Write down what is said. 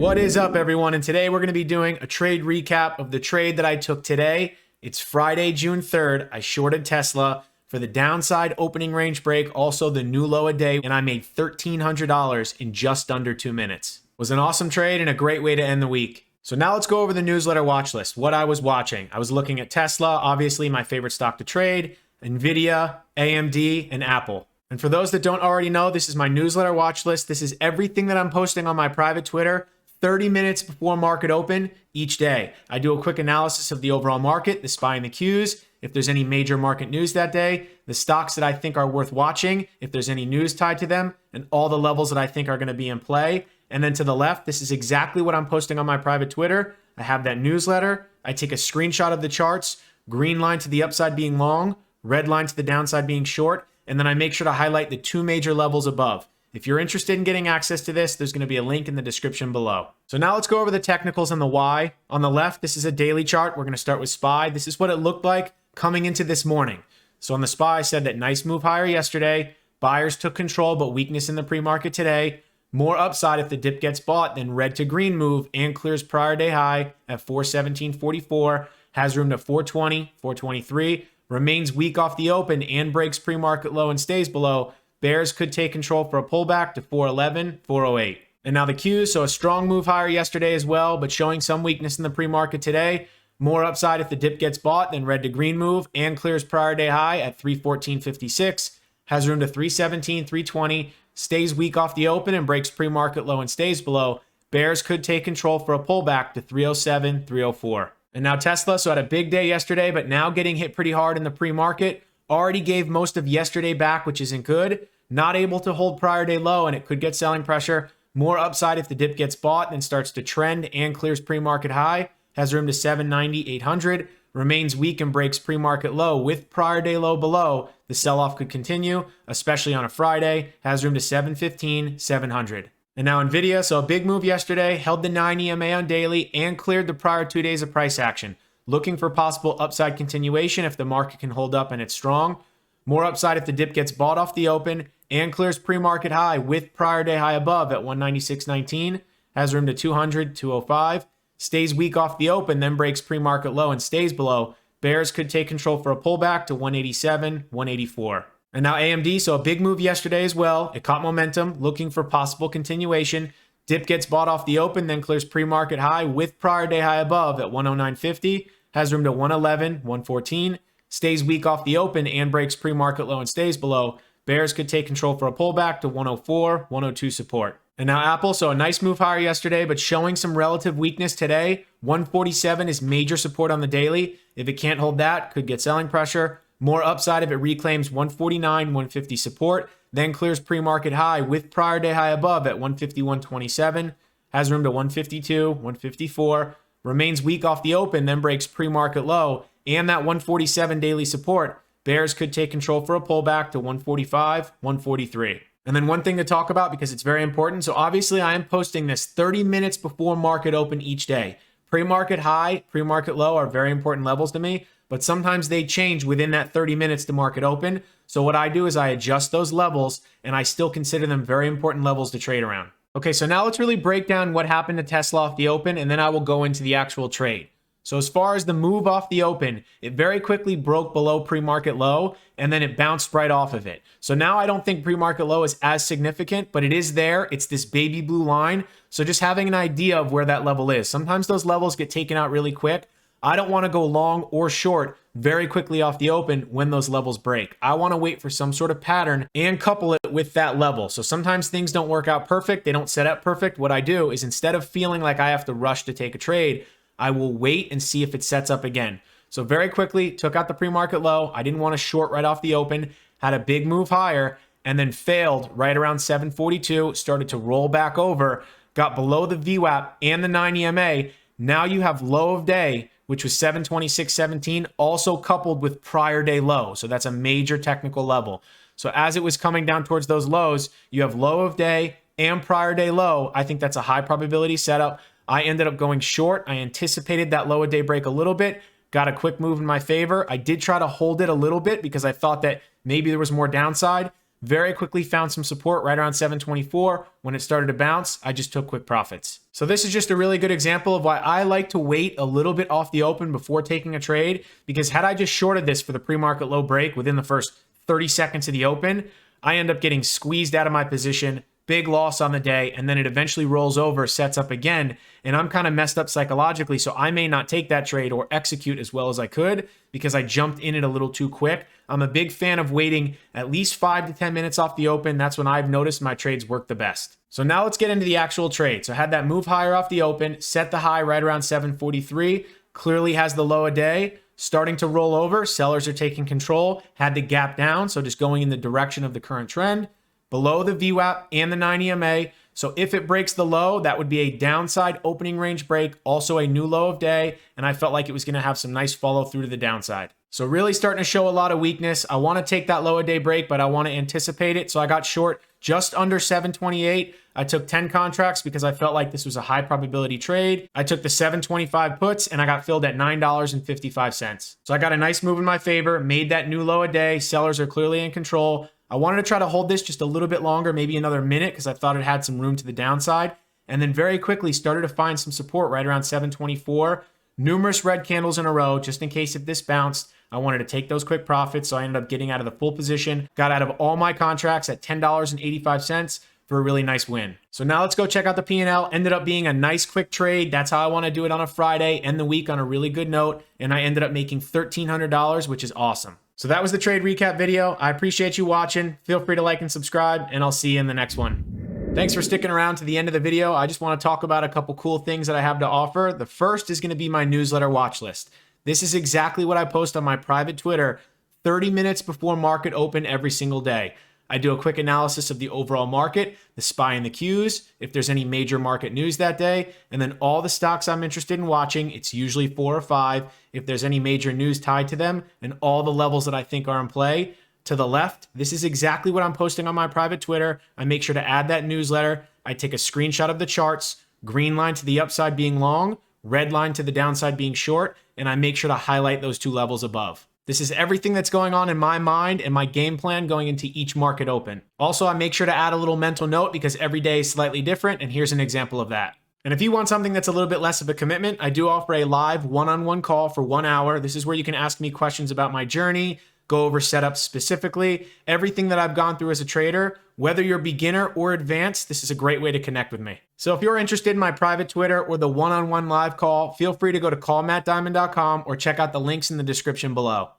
What is up, everyone? And today we're going to be doing a trade recap of the trade that I took today. It's Friday, June 3rd. I shorted Tesla for the downside opening range break, also the new low a day, and I made $1,300 in just under 2 minutes. It was an awesome trade and a great way to end the week. So now let's go over the newsletter watch list, what I was watching. I was looking at Tesla, obviously my favorite stock to trade, Nvidia, AMD, and Apple. And for those that don't already know, this is my newsletter watch list. This is everything that I'm posting on my private Twitter 30 minutes before market open each day. I do a quick analysis of the overall market, the SPY and the Qs, if there's any major market news that day, the stocks that I think are worth watching, if there's any news tied to them, and all the levels that I think are going to be in play. And then to the left, this is exactly what I'm posting on my private Twitter. I have that newsletter. I take a screenshot of the charts, green line to the upside being long, red line to the downside being short, and then I make sure to highlight the two major levels above. If you're interested in getting access to this, there's going to be a link in the description below. So now let's go over the technicals and the why. On the left, this is a daily chart. We're going to start with SPY. This is what it looked like coming into this morning. So on the SPY, I said that nice move higher yesterday. Buyers took control, but weakness in the pre-market today. More upside if the dip gets bought, then red to green move and clears prior day high at 417.44. Has room to 420, 423. Remains weak off the open and breaks pre-market low and stays below. Bears could take control for a pullback to 411, 408. And now the Qs, so a strong move higher yesterday as well, but showing some weakness in the pre-market today. More upside if the dip gets bought, then red to green move and clears prior day high at 314.56. Has room to 317, 320. Stays weak off the open and breaks pre-market low and stays below. Bears could take control for a pullback to 307, 304. And now Tesla, so had a big day yesterday, but now getting hit pretty hard in the pre-market. Already gave most of yesterday back, which isn't good. Not able to hold prior day low, and it could get selling pressure. More upside if the dip gets bought, then starts to trend and clears pre-market high. Has room to 790, 800. Remains weak and breaks pre-market low with prior day low below. The sell-off could continue, especially on a Friday. Has room to 715, 700. And now Nvidia, so a big move yesterday, held the 9 EMA on daily and cleared the prior 2 days of price action. Looking for possible upside continuation if the market can hold up and it's strong. More upside if the dip gets bought off the open and clears pre-market high with prior day high above at 196.19. Has room to 200, 205. Stays weak off the open, then breaks pre-market low and stays below. Bears could take control for a pullback to 187, 184. And now AMD, so a big move yesterday as well. It caught momentum, looking for possible continuation. Dip gets bought off the open, then clears pre-market high with prior day high above at 109.50. Has room to 111, 114. Stays weak off the open and breaks pre-market low and stays below. Bears could take control for a pullback to 104, 102 support. And now Apple, so a nice move higher yesterday, but showing some relative weakness today. 147 is major support on the daily. If it can't hold that, could get selling pressure. More upside if it reclaims 149, 150 support, then clears pre-market high with prior day high above at 151.27. Has room to 152, 154. Remains weak off the open, then breaks pre-market low and that 147 daily support. Bears could take control for a pullback to 145, 143. And then one thing to talk about because it's very important. So obviously I am posting this 30 minutes before market open each day. Pre-market high, pre-market low are very important levels to me, but sometimes they change within that 30 minutes to market open. So what I do is I adjust those levels and I still consider them very important levels to trade around. Okay, so now let's really break down what happened to Tesla off the open, and then I will go into the actual trade. So as far as the move off the open, it very quickly broke below pre-market low, and then it bounced right off of it. So now I don't think pre-market low is as significant, but it is there. It's this baby blue line. So just having an idea of where that level is. Sometimes those levels get taken out really quick. I don't want to go long or short very quickly off the open when those levels break. I want to wait for some sort of pattern and couple it with that level. So sometimes things don't work out perfect. They don't set up perfect. What I do is instead of feeling like I have to rush to take a trade, I will wait and see if it sets up again. So very quickly took out the pre-market low. I didn't want to short right off the open, had a big move higher and then failed right around 742, started to roll back over, got below the VWAP and the 9 EMA. Now you have low of day, which was 726.17, also coupled with prior day low. So that's a major technical level. So as it was coming down towards those lows, you have low of day and prior day low. I think that's a high probability setup. I ended up going short. I anticipated that low of day break a little bit, got a quick move in my favor. I did try to hold it a little bit because I thought that maybe there was more downside. Very quickly found some support right around 724. When it started to bounce, I just took quick profits. So this is just a really good example of why I like to wait a little bit off the open before taking a trade, because had I just shorted this for the pre-market low break within the first 30 seconds of the open, I end up getting squeezed out of my position, big loss on the day, and then it eventually rolls over, sets up again, and I'm kind of messed up psychologically, so I may not take that trade or execute as well as I could because I jumped in it a little too quick. I'm a big fan of waiting at least 5 to 10 minutes off the open. That's when I've noticed my trades work the best. So now let's get into the actual trade. So I had that move higher off the open, set the high right around 743, clearly has the low a day, starting to roll over, sellers are taking control, had the gap down, so just going in the direction of the current trend, below the VWAP and the 9 EMA. So if it breaks the low, that would be a downside opening range break, also a new low of day, and I felt like it was going to have some nice follow through to the downside. So really starting to show a lot of weakness. I want to take that low a day break, but I want to anticipate it. So I got short just under 728. I took 10 contracts because I felt like this was a high probability trade. I took the 725 puts and I got filled at $9.55. So I got a nice move in my favor, made that new low a day. Sellers are clearly in control. I wanted to try to hold this just a little bit longer, maybe another minute, because I thought it had some room to the downside. And then very quickly started to find some support right around 724. Numerous red candles in a row, just in case if this bounced, I wanted to take those quick profits. So I ended up getting out of the full position, got out of all my contracts at $10.85 for a really nice win. So now let's go check out the P&L. Ended up being a nice quick trade. That's how I want to do it on a Friday, end the week on a really good note. And I ended up making $1,300, which is awesome. So that was the trade recap video. I appreciate you watching. Feel free to like and subscribe, and I'll see you in the next one. Thanks for sticking around to the end of the video. I just want to talk about a couple cool things that I have to offer. The first is going to be my newsletter watch list. This is exactly what I post on my private Twitter 30 minutes before market open every single day. I do a quick analysis of the overall market, the SPY and the Qs, if there's any major market news that day, and then all the stocks I'm interested in watching. It's usually 4 or 5, if there's any major news tied to them, and all the levels that I think are in play. To the left, this is exactly what I'm posting on my private Twitter. I make sure to add that newsletter. I take a screenshot of the charts, green line to the upside being long, red line to the downside being short, and I make sure to highlight those 2 levels above. This is everything that's going on in my mind and my game plan going into each market open. Also, I make sure to add a little mental note because every day is slightly different, and here's an example of that. And if you want something that's a little bit less of a commitment, I do offer a live one-on-one call for 1 hour. This is where you can ask me questions about my journey, go over setups specifically, everything that I've gone through as a trader. Whether you're beginner or advanced, this is a great way to connect with me. So if you're interested in my private Twitter or the one-on-one live call, feel free to go to callmattdiamond.com or check out the links in the description below.